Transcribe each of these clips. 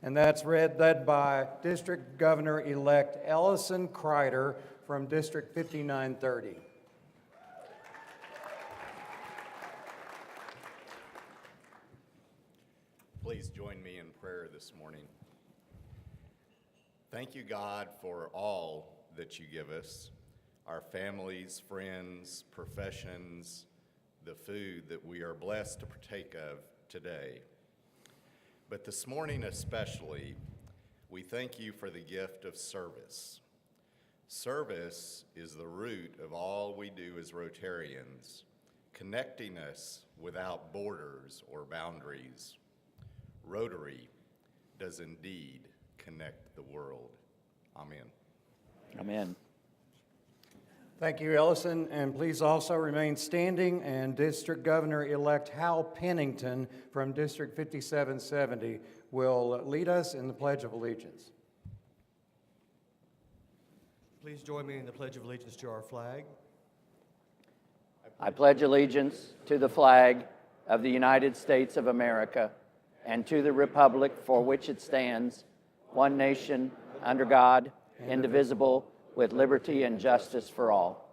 and that's led by District Governor-elect Ellison Crider from District 5930. Please join me in prayer this morning. Thank you, God, for all that you give us, our families, friends, professions, the food that we are blessed to partake of today. But this morning especially, we thank you for the gift of service. Service is the root of all we do as Rotarians, connecting us without borders or boundaries. Rotary does indeed connect the world. Amen. Amen. Thank you, Ellison, and please also remain standing, and District Governor-elect Hal Pennington from District 5770 will lead us in the Pledge of Allegiance. Please join me in the Pledge of Allegiance to our flag. I pledge allegiance to the flag of the United States of America and to the republic for which it stands, one nation, under God, indivisible, with liberty and justice for all.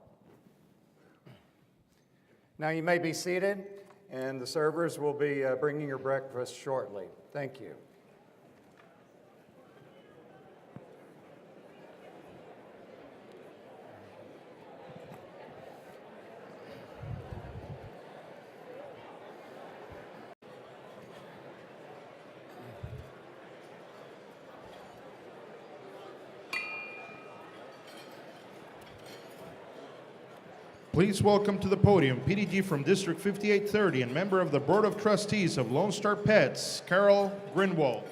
Now you may be seated, and the servers will be bringing your breakfast shortly. Thank you. Please welcome to the podium PDG from District 5830 and member of the Board of Trustees of Lone Star P.E.T.S, Carol Greenwald.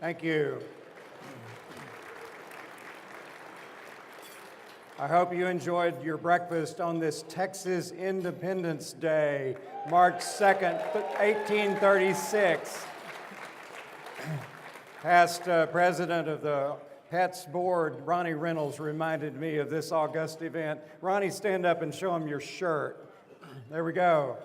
Thank you. I hope you enjoyed your breakfast on this Texas Independence Day, March 2nd, 1836. Past president of the P.E.T.S board, Ronnie Reynolds, reminded me of this august event. Ronnie, stand up and show him your shirt. There we go.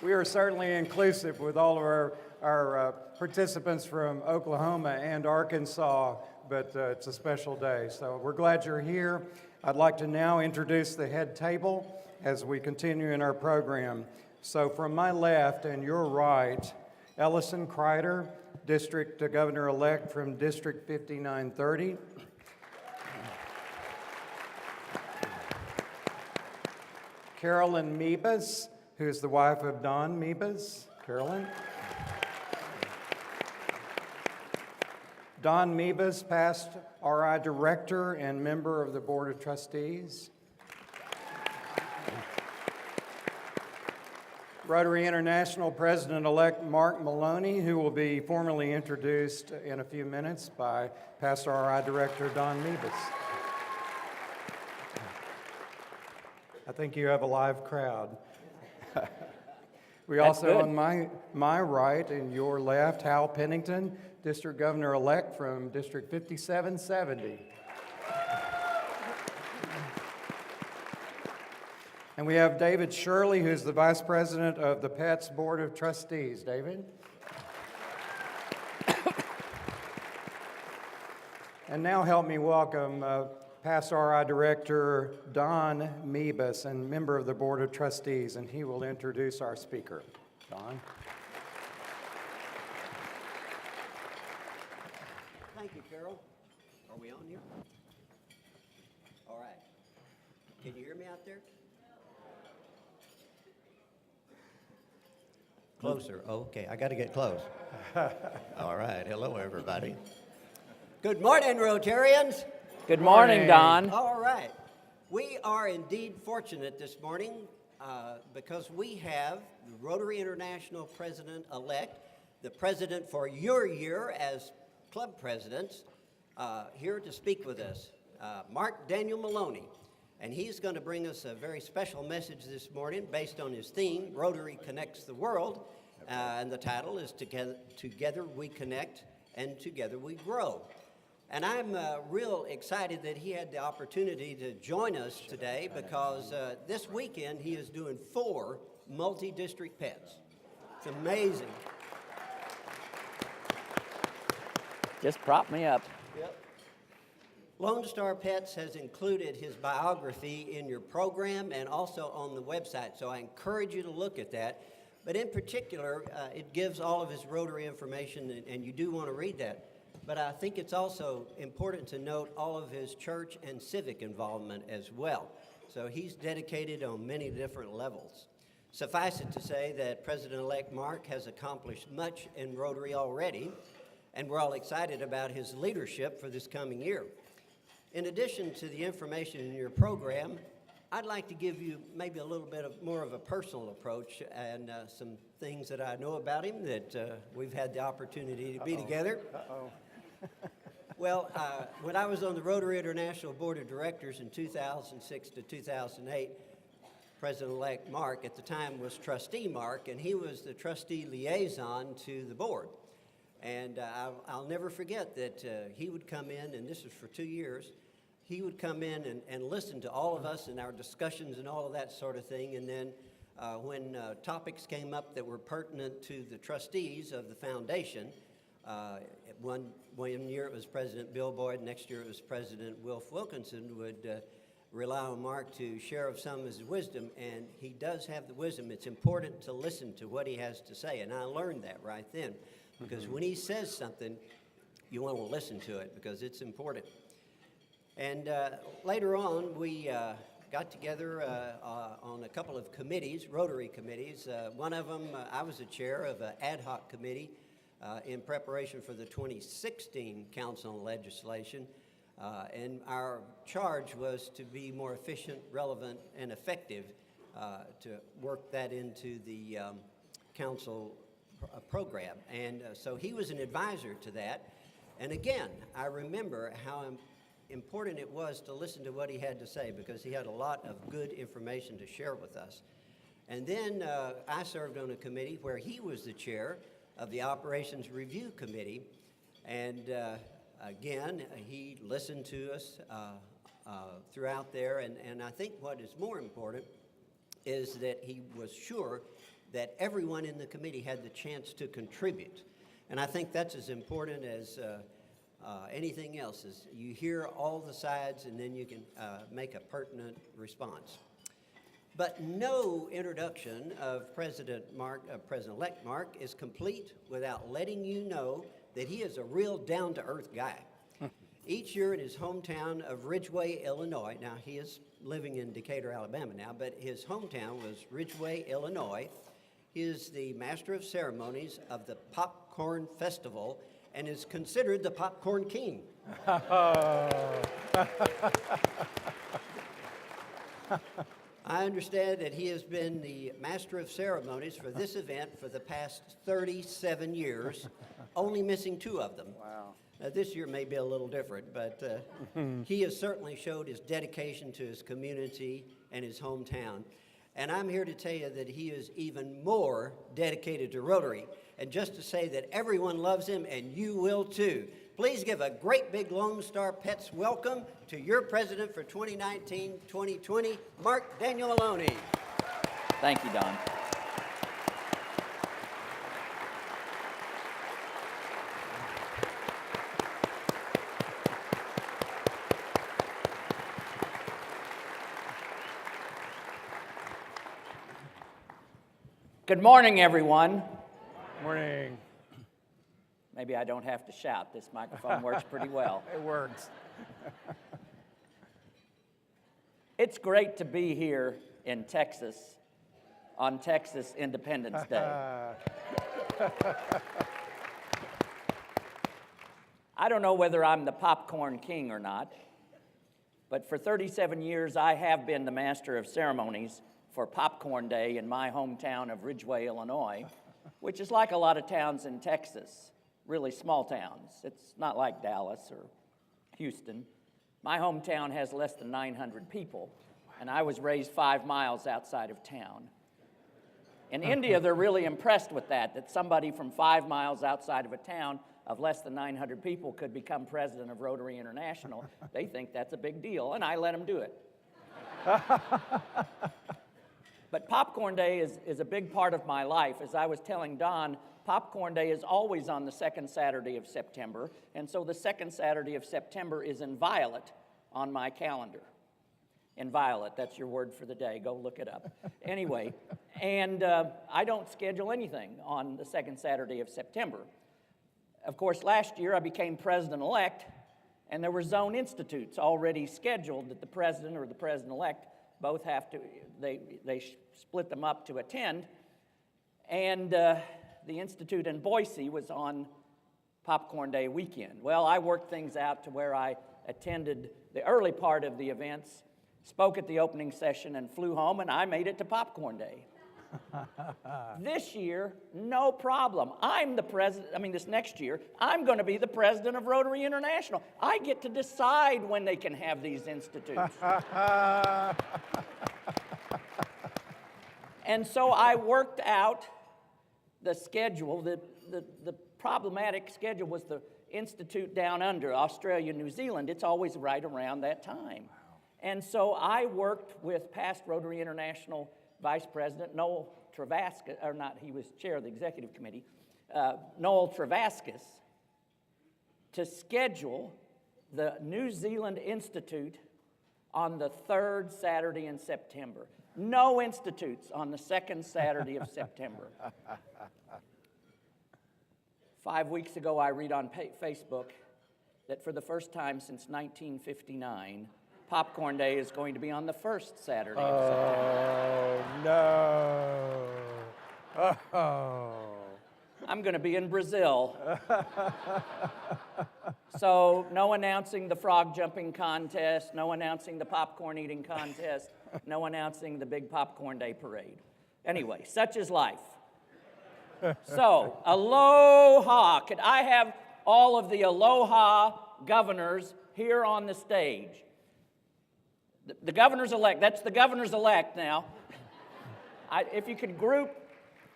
We are certainly inclusive with all of our participants from Oklahoma and Arkansas, but it's a special day, so we're glad you're here. I'd like to now introduce the head table as we continue in our program. So from my left and your right, Ellison Crider, District Governor-elect from District 5930. Carolyn Mebus, who's the wife of Don Mebus. Carolyn. Don Mebus, past RI Director and member of the Board of Trustees. Rotary International President-elect Mark Maloney, who will be formally introduced in a few minutes by past RI Director Don Mebus. I think you have a live crowd. We also, on my right and your left, Hal Pennington, District Governor-elect from District 5770. And we have David Shirley, who's the Vice President of the P.E.T.S Board of Trustees. David? And now help me welcome past RI Director Don Mebus, and member of the Board of Trustees, and he will introduce our speaker. Don? Thank you, Carol. Are we on here? All right. Can you hear me out there? Closer. Okay, I got to get close. All right. Hello, everybody. Good morning, Rotarians. Good morning, Don. All right. We are indeed fortunate this morning because we have the Rotary International President-elect, the president for your year as club presidents, here to speak with us, Mark Daniel Maloney. And he's going to bring us a very special message this morning based on his theme, Rotary Connects the World. And the title is Together We Connect and Together We Grow. And I'm real excited that he had the opportunity to join us today because this weekend he is doing 4 multi-district P.E.T.s. It's amazing. Just prop me up. Yep. Lone Star Pets has included his biography in your program and also on the website, so I encourage you to look at that. But in particular, it gives all of his Rotary information, and you do want to read that. But I think it's also important to note all of his church and civic involvement as well. So he's dedicated on many different levels. Suffice it to say that President-elect Mark has accomplished much in Rotary already, and we're all excited about his leadership for this coming year. In addition to the information in your program, I'd like to give you maybe a little bit more of a personal approach and some things that I know about him that we've had the opportunity to be together. Well, when I was on the Rotary International Board of Directors in 2006 to 2008, President-elect Mark at the time was Trustee Mark, and he was the trustee liaison to the board. And I'll never forget that he would come in, and this was for 2 years, he would come in and listen to all of us and our discussions and all of that sort of thing. And then when topics came up that were pertinent to the trustees of the foundation, one year it was President Bill Boyd, next year it was President Wilf Wilkinson, would rely on Mark to share of some of his wisdom, and he does have the wisdom. It's important to listen to what he has to say, and I learned that right then, because when he says something, you want to listen to it because it's important. And later on, we got together on a couple of committees, Rotary committees. One of them, I was the chair of an ad hoc committee in preparation for the 2016 Council on Legislation. And our charge was to be more efficient, relevant, and effective to work that into the council program. And so he was an advisor to that. And again, I remember how important it was to listen to what he had to say because he had a lot of good information to share with us. And then I served on a committee where he was the chair of the Operations Review Committee. And again, he listened to us throughout there. And I think what is more important is that he was sure that everyone in the committee had the chance to contribute. And I think that's as important as anything else, is you hear all the sides and then you can make a pertinent response. But no introduction of President-elect Mark is complete without letting you know that he is a real down-to-earth guy. Each year in his hometown of Ridgeway, Illinois, now he is living in Decatur, Alabama now, but his hometown was Ridgeway, Illinois. He is the master of ceremonies of the Popcorn Festival and is considered the Popcorn King. I understand that he has been the master of ceremonies for this event for the past 37 years, only missing 2 of them. Wow. This year may be a little different, but he has certainly showed his dedication to his community and his hometown. And I'm here to tell you that he is even more dedicated to Rotary. And just to say that everyone loves him, and you will too. Please give a great big Lone Star Pets welcome to your president for 2019-2020, Mark Daniel Maloney. Thank you, Don. Good morning, everyone. Morning. Maybe I don't have to shout. This microphone works pretty well. It works. It's great to be here in Texas on Texas Independence Day. I don't know whether I'm the popcorn king or not, but for 37 years I have been the master of ceremonies for Popcorn Day in my hometown of Ridgeway, Illinois, which is like a lot of towns in Texas, really small towns. It's not like Dallas or Houston. My hometown has less than 900 people, and I was raised 5 miles outside of town. In India, they're really impressed with that somebody from 5 miles outside of a town of less than 900 people could become president of Rotary International. They think that's a big deal, and I let them do it. But Popcorn Day is a big part of my life. As I was telling Don, Popcorn Day is always on the second Saturday of September, and so the second Saturday of September is in violet on my calendar. In violet, that's your word for the day. Go look it up. Anyway, and I don't schedule anything on the second Saturday of September. Of course, last year I became president-elect, and there were zone institutes already scheduled that the president or the president-elect both have to, they split them up to attend, and the institute in Boise was on Popcorn Day weekend. Well, I worked things out to where I attended the early part of the events, spoke at the opening session, and flew home, and I made it to Popcorn Day. This year, no problem. I'm the president, this next year, I'm going to be the president of Rotary International. I get to decide when they can have these institutes. And so I worked out the schedule. The problematic schedule was the institute down under, Australia, New Zealand. It's always right around that time. And so I worked with past Rotary International Vice President Noel Travascus, or not, he was chair of the executive committee, Noel Travascus, to schedule the New Zealand Institute on the third Saturday in September. No institutes on the second Saturday of September. 5 weeks ago, I read on Facebook that for the first time since 1959, Popcorn Day is going to be on the first Saturday of September. No. Oh. I'm going to be in Brazil. So no announcing the frog jumping contest, no announcing the popcorn eating contest, no announcing the big Popcorn Day parade. Anyway, such is life. So, aloha. Could I have all of the aloha governors here on the stage? The governors-elect, that's the governors-elect now. If you could group,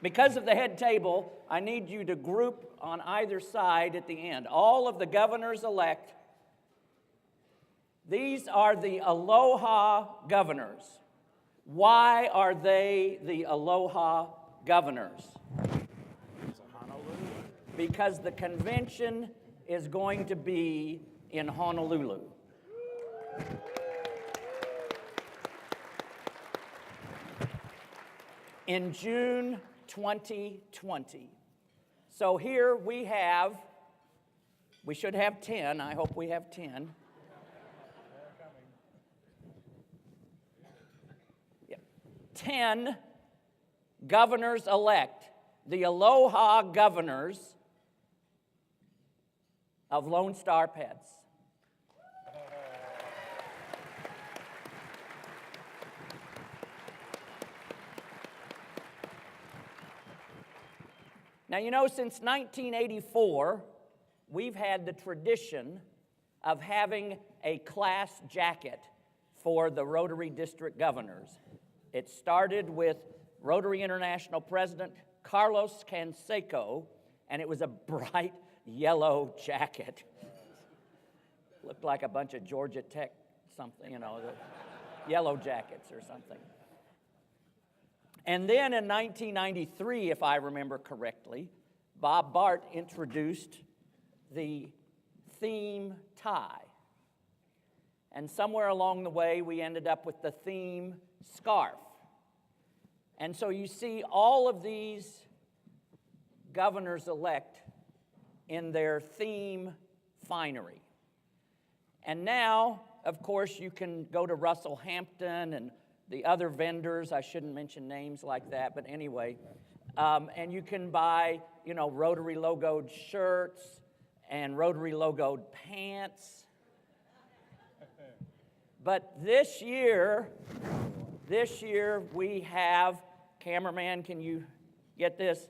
because of the head table, I need you to group on either side at the end. All of the governors-elect, these are the aloha governors. Why are they the aloha governors? Because the convention is going to be in Honolulu. In June 2020. So here we should have 10, I hope we have 10. Yeah. 10 governors-elect, the aloha governors of Lone Star P.E.T.S. Now, you know, since 1984, we've had the tradition of having a class jacket for the Rotary District Governors. It started with Rotary International President Carlos Canseco, and it was a bright yellow jacket. Looked like a bunch of Georgia Tech something, you know, the yellow jackets or something. And then in 1993, if I remember correctly, Bob Bart introduced the theme tie. And somewhere along the way, we ended up with the theme scarf. And so you see all of these governors-elect in their theme finery. And now, of course, you can go to Russell Hampton and the other vendors. I shouldn't mention names like that, but anyway. And you can buy, you know, Rotary logoed shirts and Rotary logoed pants. But this year we have, cameraman, can you get this?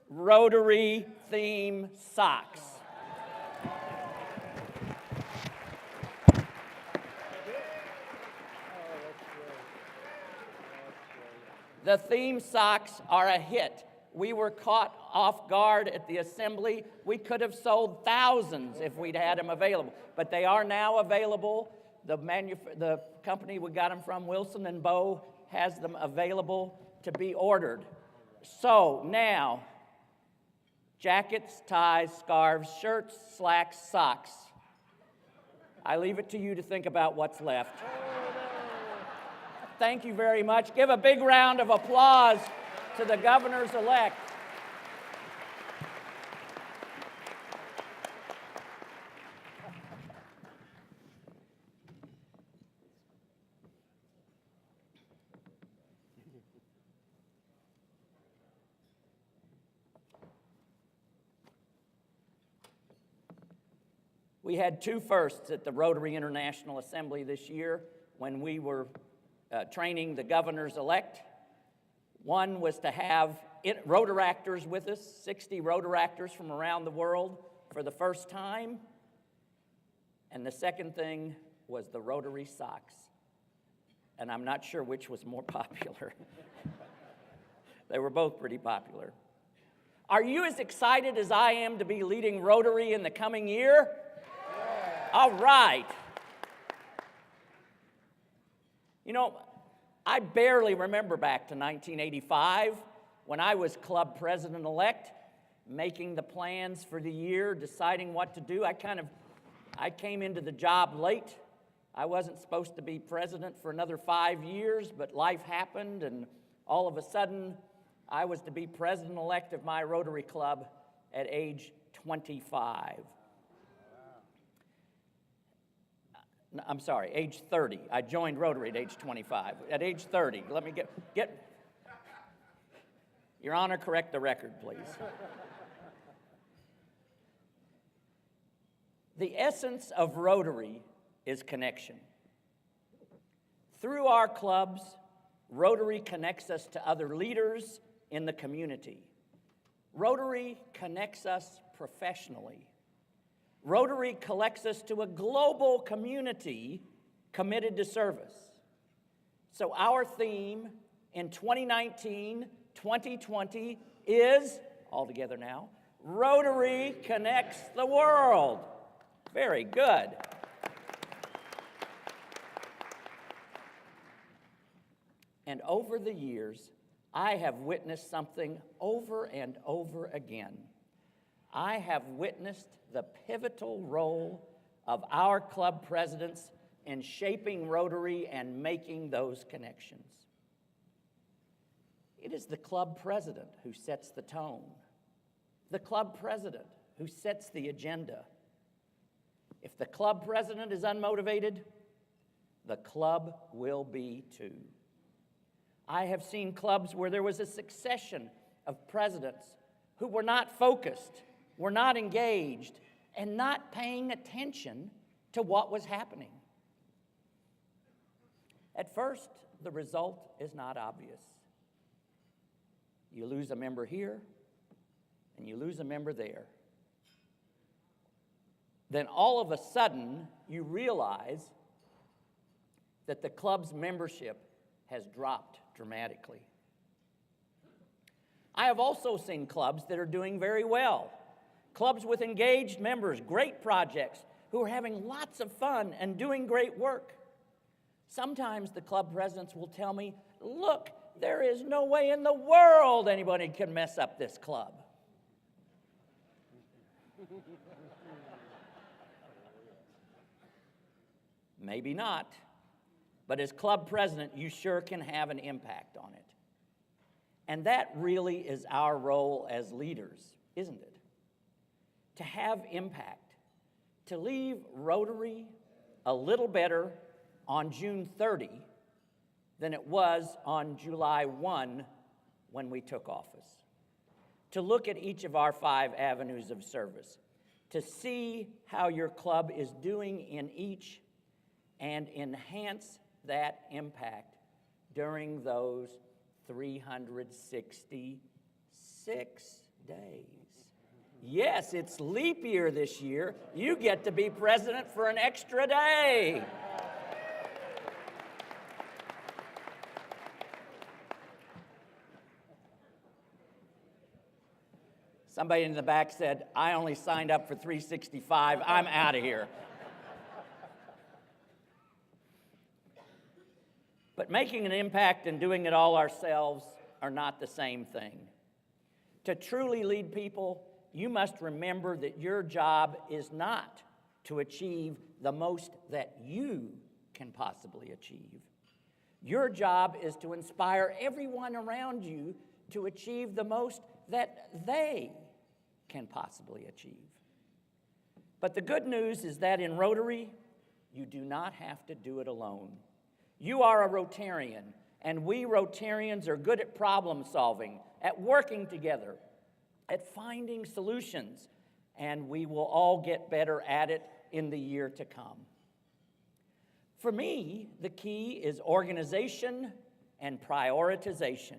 Rotary theme socks. The theme socks are a hit. We were caught off guard at the assembly. We could have sold thousands if we'd had them available, but they are now available. The company we got them from, Wilson and Bow, has them available to be ordered. So now, jackets, ties, scarves, shirts, slacks, socks. I leave it to you to think about what's left. Thank you very much. Give a big round of applause to the governors-elect. We had two firsts at the Rotary International Assembly this year when we were training the governors-elect. One was to have Rotaractors with us, 60 Rotaractors from around the world for the first time. And the second thing was the Rotary socks. And I'm not sure which was more popular. They were both pretty popular. Are you as excited as I am to be leading Rotary in the coming year? All right. You know, I barely remember back to 1985 when I was club president-elect, making the plans for the year, deciding what to do. I came into the job late. I wasn't supposed to be president for another 5 years, but life happened, and all of a sudden, I was to be president-elect of my Rotary Club at age 25. I'm sorry, age 30. I joined Rotary at age 25. At age 30, let me get Your Honor, correct the record, please. The essence of Rotary is connection. Through our clubs, Rotary connects us to other leaders in the community. Rotary connects us professionally. Rotary collects us to a global community committed to service. So our theme in 2019-2020 is, all together now, Rotary connects the world. Very good. And over the years, I have witnessed something over and over again. I have witnessed the pivotal role of our club presidents in shaping Rotary and making those connections. It is the club president who sets the tone, the club president who sets the agenda. If the club president is unmotivated, the club will be too. I have seen clubs where there was a succession of presidents who were not focused, were not engaged, and not paying attention to what was happening. At first, the result is not obvious. You lose a member here, and you lose a member there. Then all of a sudden, you realize that the club's membership has dropped dramatically. I have also seen clubs that are doing very well. Clubs with engaged members, great projects, who are having lots of fun and doing great work. Sometimes the club presidents will tell me, look, there is no way in the world anybody can mess up this club. Maybe not, but as club president, you sure can have an impact on it. And that really is our role as leaders, isn't it? To have impact, to leave Rotary a little better on June 30 than it was on July 1 when we took office. To look at each of our 5 avenues of service, to see how your club is doing in each and enhance that impact during those 366 days. Yes, it's leap year this year. You get to be president for an extra day. Somebody in the back said, I only signed up for 365. I'm out of here. But making an impact and doing it all ourselves are not the same thing. To truly lead people, you must remember that your job is not to achieve the most that you can possibly achieve. Your job is to inspire everyone around you to achieve the most that they can possibly achieve. But the good news is that in Rotary, you do not have to do it alone. You are a Rotarian, and we Rotarians are good at problem solving, at working together, at finding solutions, and we will all get better at it in the year to come. For me, the key is organization and prioritization.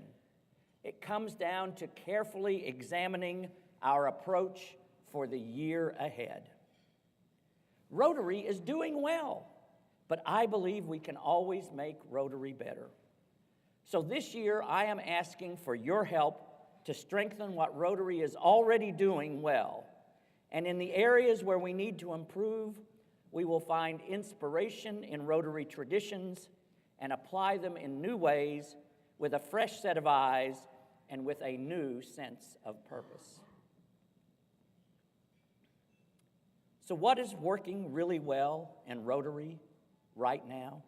It comes down to carefully examining our approach for the year ahead. Rotary is doing well, but I believe we can always make Rotary better. So this year, I am asking for your help to strengthen what Rotary is already doing well. And in the areas where we need to improve, we will find inspiration in Rotary traditions and apply them in new ways with a fresh set of eyes and with a new sense of purpose. So what is working really well in Rotary right now?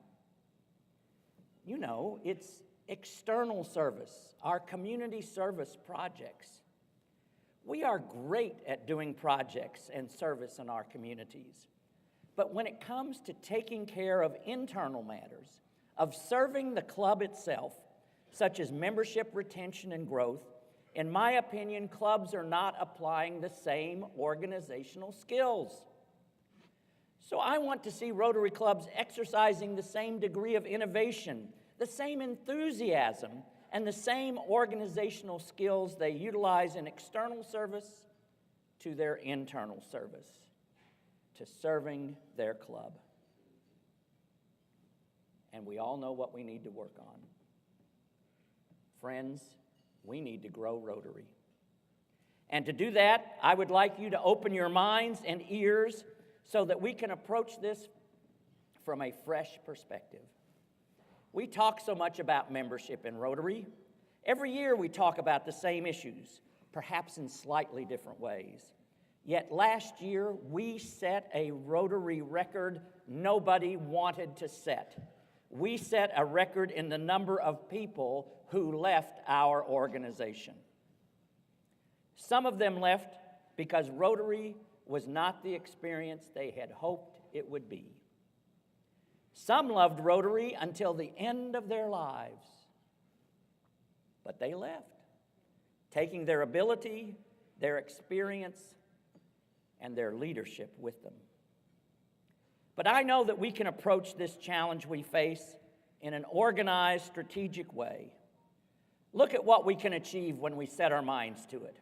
You know, it's external service, our community service projects. We are great at doing projects and service in our communities. But when it comes to taking care of internal matters, of serving the club itself, such as membership retention and growth, in my opinion, clubs are not applying the same organizational skills. So I want to see Rotary clubs exercising the same degree of innovation, the same enthusiasm, and the same organizational skills they utilize in external service to their internal service, to serving their club. And we all know what we need to work on. Friends, we need to grow Rotary. And to do that, I would like you to open your minds and ears so that we can approach this from a fresh perspective. We talk so much about membership in Rotary. Every year we talk about the same issues, perhaps in slightly different ways. Yet last year we set a Rotary record nobody wanted to set. We set a record in the number of people who left our organization. Some of them left because Rotary was not the experience they had hoped it would be. Some loved Rotary until the end of their lives, but they left, taking their ability, their experience, and their leadership with them. But I know that we can approach this challenge we face in an organized, strategic way. Look at what we can achieve when we set our minds to it.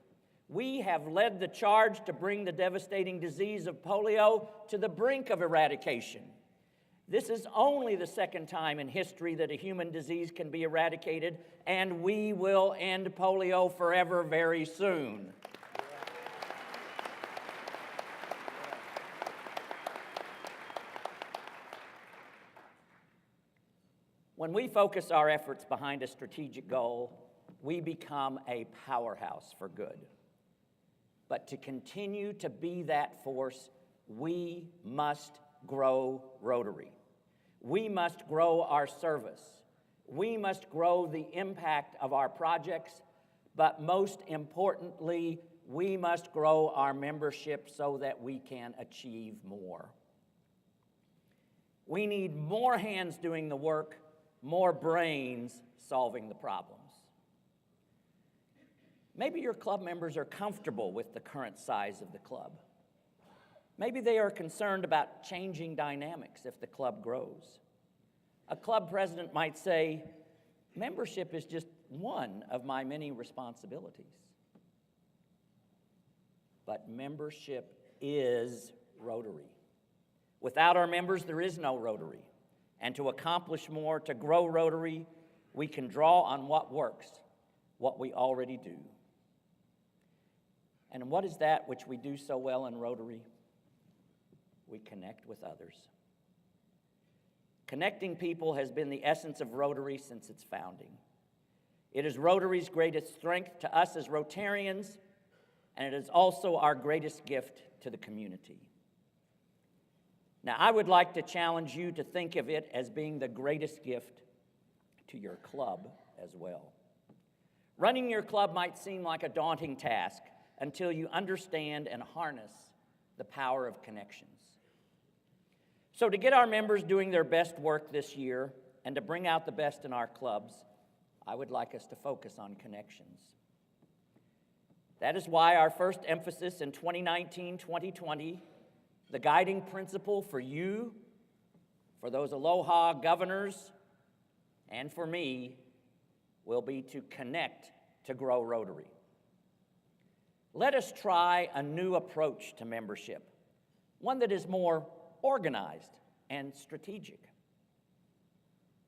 We have led the charge to bring the devastating disease of polio to the brink of eradication. This is only the second time in history that a human disease can be eradicated, and we will end polio forever very soon. When we focus our efforts behind a strategic goal, we become a powerhouse for good. But to continue to be that force, we must grow Rotary. We must grow our service. We must grow the impact of our projects, but most importantly, we must grow our membership so that we can achieve more. We need more hands doing the work, more brains solving the problems. Maybe your club members are comfortable with the current size of the club. Maybe they are concerned about changing dynamics if the club grows. A club president might say, membership is just one of my many responsibilities. But membership is Rotary. Without our members, there is no Rotary. And to accomplish more, to grow Rotary, we can draw on what works, what we already do. And what is that which we do so well in Rotary? We connect with others. Connecting people has been the essence of Rotary since its founding. It is Rotary's greatest strength to us as Rotarians, and it is also our greatest gift to the community. Now, I would like to challenge you to think of it as being the greatest gift to your club as well. Running your club might seem like a daunting task until you understand and harness the power of connections. So to get our members doing their best work this year and to bring out the best in our clubs, I would like us to focus on connections. That is why our first emphasis in 2019-2020, the guiding principle for you, for those Aloha governors, and for me, will be to connect to grow Rotary. Let us try a new approach to membership, one that is more organized and strategic.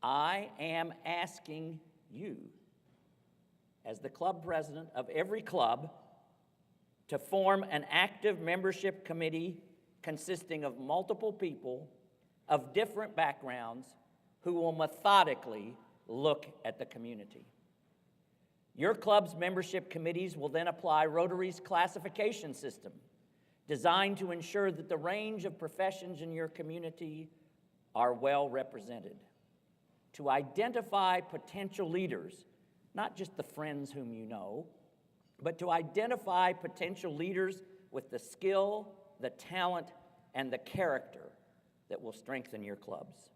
I am asking you, as the club president of every club, to form an active membership committee consisting of multiple people of different backgrounds who will methodically look at the community. Your club's membership committees will then apply Rotary's classification system, designed to ensure that the range of professions in your community are well represented. To identify potential leaders, not just the friends whom you know, but to identify potential leaders with the skill, the talent, and the character that will strengthen your clubs.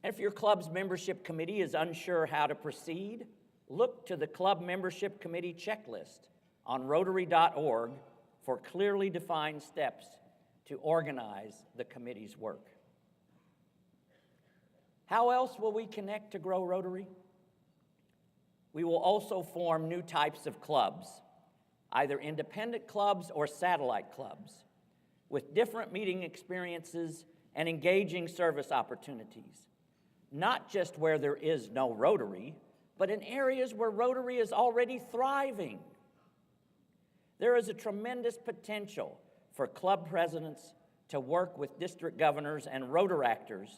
If your club's membership committee is unsure how to proceed, look to the club membership committee checklist on Rotary.org for clearly defined steps to organize the committee's work. How else will we connect to grow Rotary? We will also form new types of clubs, either independent clubs or satellite clubs, with different meeting experiences and engaging service opportunities, not just where there is no Rotary, but in areas where Rotary is already thriving. There is a tremendous potential for club presidents to work with district governors and Rotaractors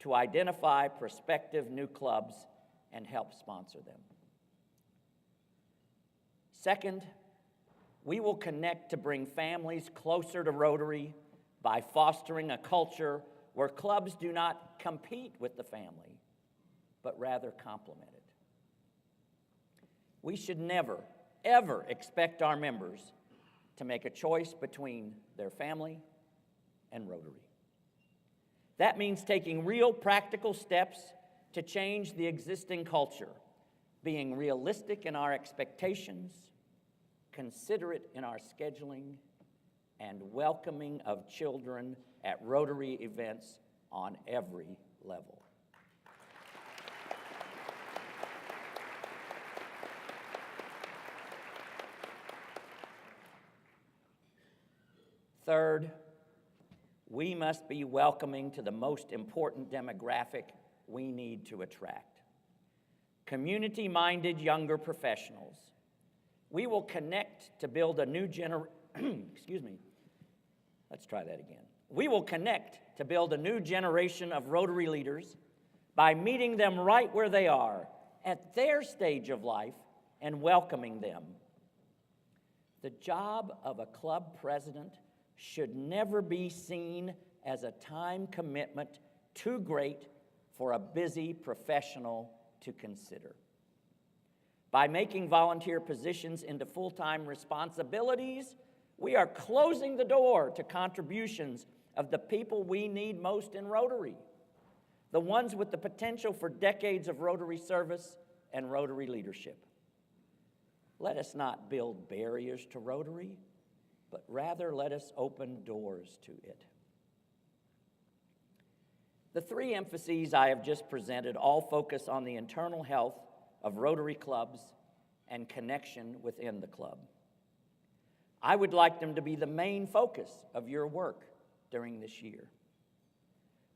to identify prospective new clubs and help sponsor them. Second, we will connect to bring families closer to Rotary by fostering a culture where clubs do not compete with the family, but rather complement it. We should never, ever expect our members to make a choice between their family and Rotary. That means taking real practical steps to change the existing culture, being realistic in our expectations, considerate in our scheduling, and welcoming of children at Rotary events on every level. Third, we must be welcoming to the most important demographic we need to attract: community-minded younger professionals. We will connect to build a new We will connect to build a new generation of Rotary leaders by meeting them right where they are, at their stage of life, and welcoming them. The job of a club president should never be seen as a time commitment too great for a busy professional to consider. By making volunteer positions into full-time responsibilities, we are closing the door to contributions of the people we need most in Rotary, the ones with the potential for decades of Rotary service and Rotary leadership. Let us not build barriers to Rotary, but rather let us open doors to it. The three emphases I have just presented all focus on the internal health of Rotary clubs and connection within the club. I would like them to be the main focus of your work during this year.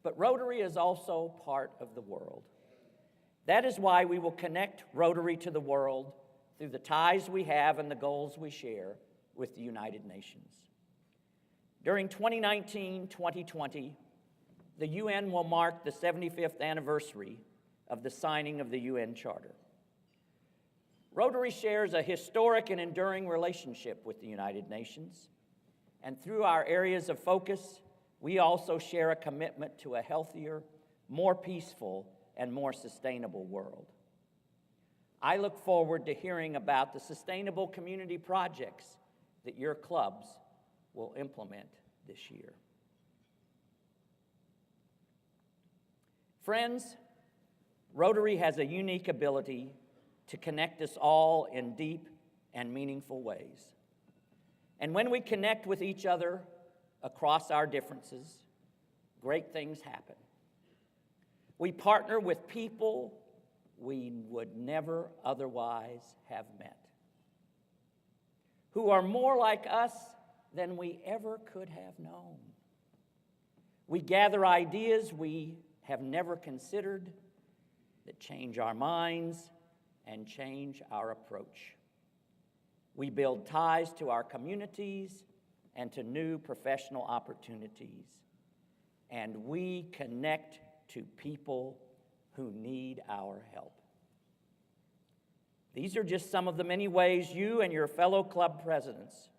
But Rotary is also part of the world. That is why we will connect Rotary to the world through the ties we have and the goals we share with the United Nations. During 2019-2020, the UN will mark the 75th anniversary of the signing of the UN Charter. Rotary shares a historic and enduring relationship with the United Nations, and through our areas of focus, we also share a commitment to a healthier, more peaceful, and more sustainable world. I look forward to hearing about the sustainable community projects that your clubs will implement this year. Friends, Rotary has a unique ability to connect us all in deep and meaningful ways. And when we connect with each other across our differences, great things happen. We partner with people we would never otherwise have met, who are more like us than we ever could have known. We gather ideas we have never considered that change our minds and change our approach. We build ties to our communities and to new professional opportunities, and we connect to people who need our help. These are just some of the many ways you and your fellow club presidents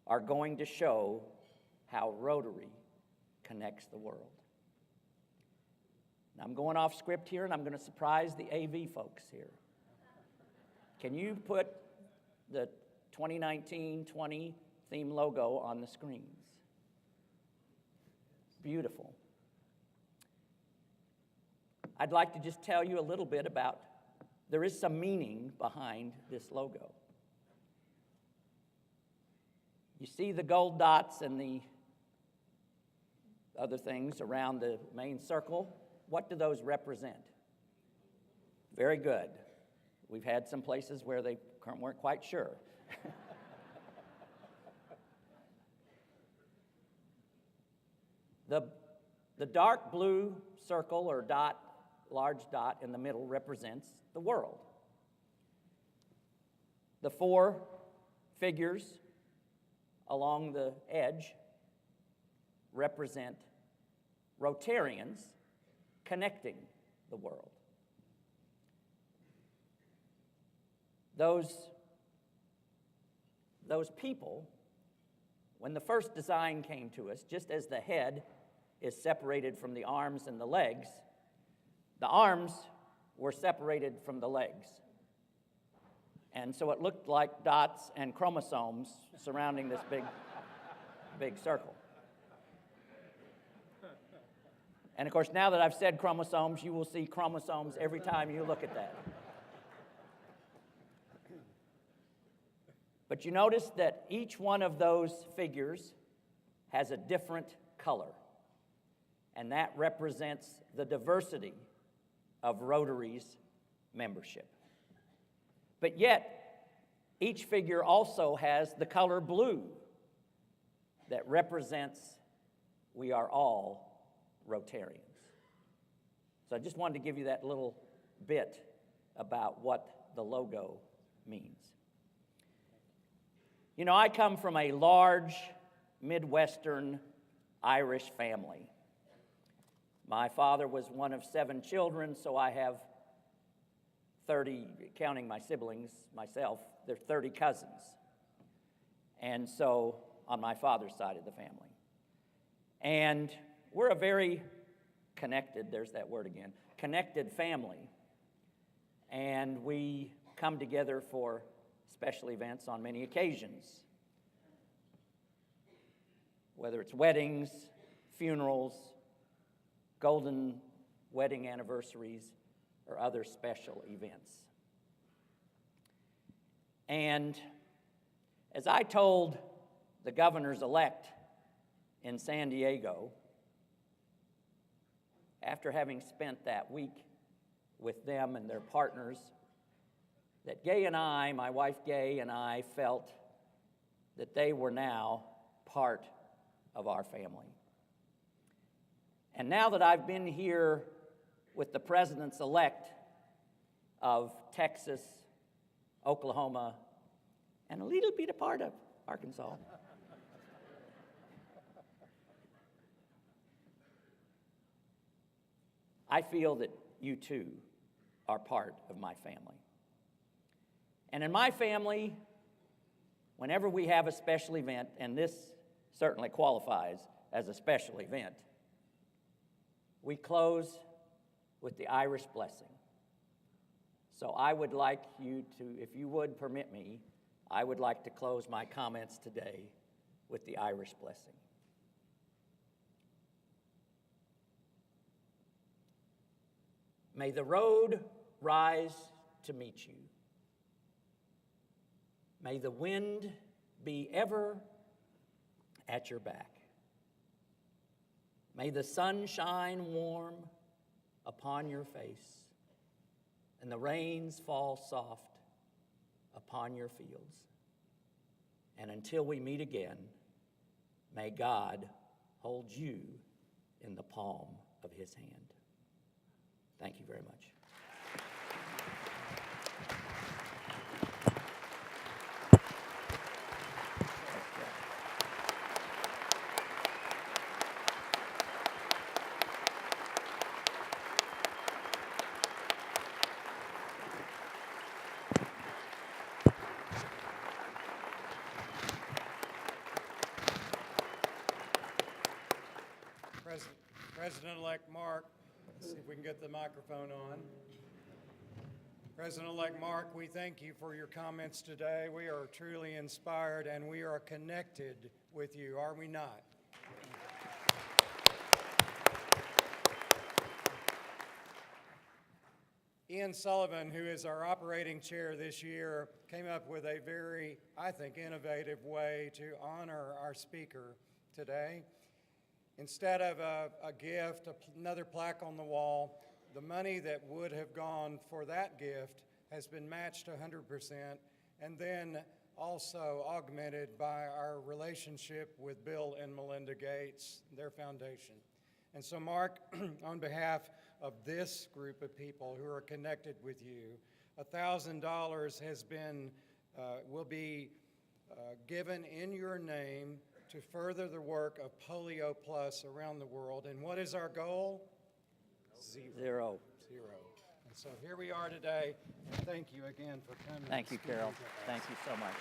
are going to show how Rotary connects the world. Now, I'm going off script here, and I'm going to surprise the AV folks here. Can you put the 2019-20 theme logo on the screens? Beautiful. I'd like to just tell you a little bit about, there is some meaning behind this logo. You see the gold dots and the other things around the main circle. What do those represent? Very good. We've had some places where they weren't quite sure. The dark blue circle or dot, large dot in the middle represents the world. The four figures along the edge represent Rotarians connecting the world. Those people, when the first design came to us, just as the head is separated from the arms and the legs, the arms were separated from the legs. And so it looked like dots and chromosomes surrounding this big circle. And of course, now that I've said chromosomes, you will see chromosomes every time you look at that. But you notice that each one of those figures has a different color, and that represents the diversity of Rotary's membership. But yet, each figure also has the color blue that represents we are all Rotarians. So I just wanted to give you that little bit about what the logo means. You know, I come from a large Midwestern Irish family. My father was one of 7 children, so I have 30, counting my siblings, myself, there are 30 cousins. And so, on my father's side of the family. And we're a very connected, there's that word again, connected family. And we come together for special events on many occasions. Whether it's weddings, funerals, golden wedding anniversaries, or other special events. And as I told the governors-elect in San Diego, after having spent that week with them and their partners, that Gay and I, my wife Gay and I, felt that they were now part of our family. And now that I've been here with the presidents-elect of Texas, Oklahoma, and a little bit a part of Arkansas, I feel that you too are part of my family. And in my family, whenever we have a special event, and this certainly qualifies as a special event, we close with the Irish blessing. So I would like you to, if you would permit me, I would like to close my comments today with the Irish blessing. May the road rise to meet you. May the wind be ever at your back. May the sun shine warm upon your face, and the rains fall soft upon your fields. And until we meet again, may God hold you in the palm of his hand. Thank you very much. President-elect Mark, let's see if we can get the microphone on. President-elect Mark, we thank you for your comments today. We are truly inspired and we are connected with you, are we not? Ian Sullivan, who is our operating chair this year, came up with a very, I think, innovative way to honor our speaker today. Instead of a gift, another plaque on the wall, the money that would have gone for that gift has been matched 100% and then also augmented by our relationship with Bill and Melinda Gates, their foundation. And so, Mark, on behalf of this group of people who are connected with you, $1,000 has been, will be given in your name to further the work of Polio Plus around the world. And what is our goal? Zero. And so here we are today, and thank you again for coming. Thank you, and speaking Carol. to us. Thank you so much.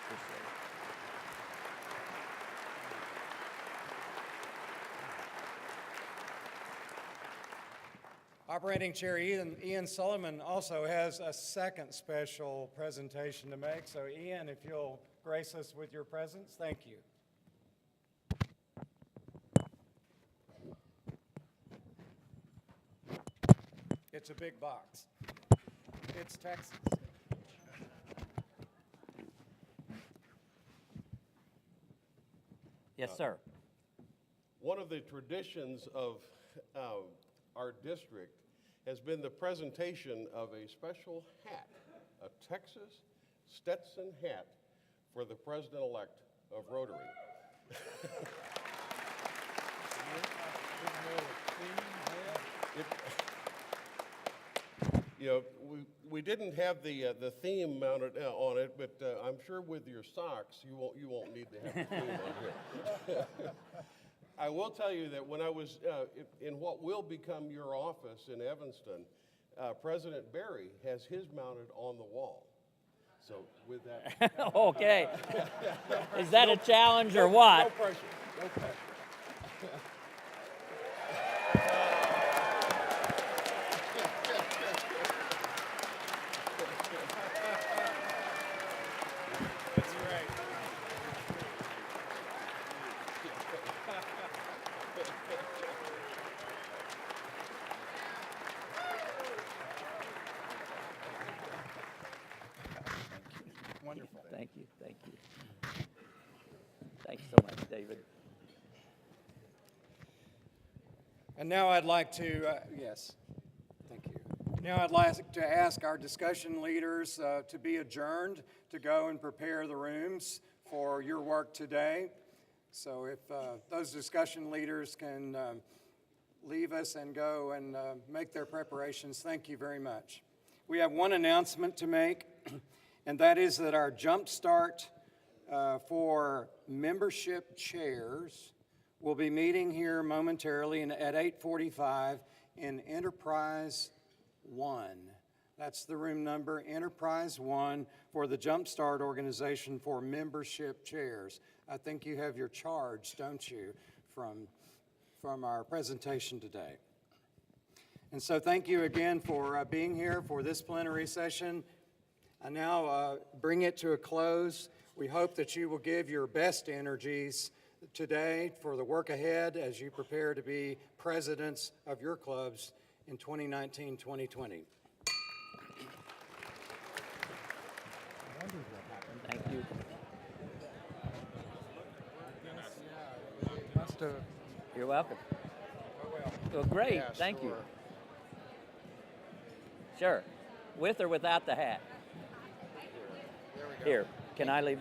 Appreciate it. Operating Chair Ian Sullivan also has a second special presentation to make. So Ian, if you'll grace us with your presence, thank you. It's a big box. It's Texas. Yes, sir. One of the traditions of our district has been the presentation of a special hat, a Texas Stetson hat for the president-elect of Rotary. You know, we didn't have the theme mounted on it, but I'm sure with your socks you won't need to have the theme on here. I will tell you that when I was in what will become your office in Evanston, President Barry has his mounted on the wall. So with that, Okay. Is that a challenge or what? no pressure, no pressure. That's right. Wonderful. Thank you. Thank you. Thanks so much, David. And now I'd like to, yes, thank you. Now I'd like to ask our discussion leaders to be adjourned to go and prepare the rooms for your work today. So if those discussion leaders can leave us and go and make their preparations, thank you very much. We have one announcement to make, and that is that our jump start for membership chairs will be meeting here momentarily at 8:45 in Enterprise 1. That's the room number, Enterprise 1, for the Jumpstart Organization for membership chairs. I think you have your charge, don't you, from our presentation today. And so thank you again for being here for this plenary session. I now bring it to a close. We hope that you will give your best energies today for the work ahead as you prepare to be presidents of your clubs in 2019-2020. Thank you. You're welcome. Well, great. Thank you. Sure. With or without the hat? Here. Can I leave?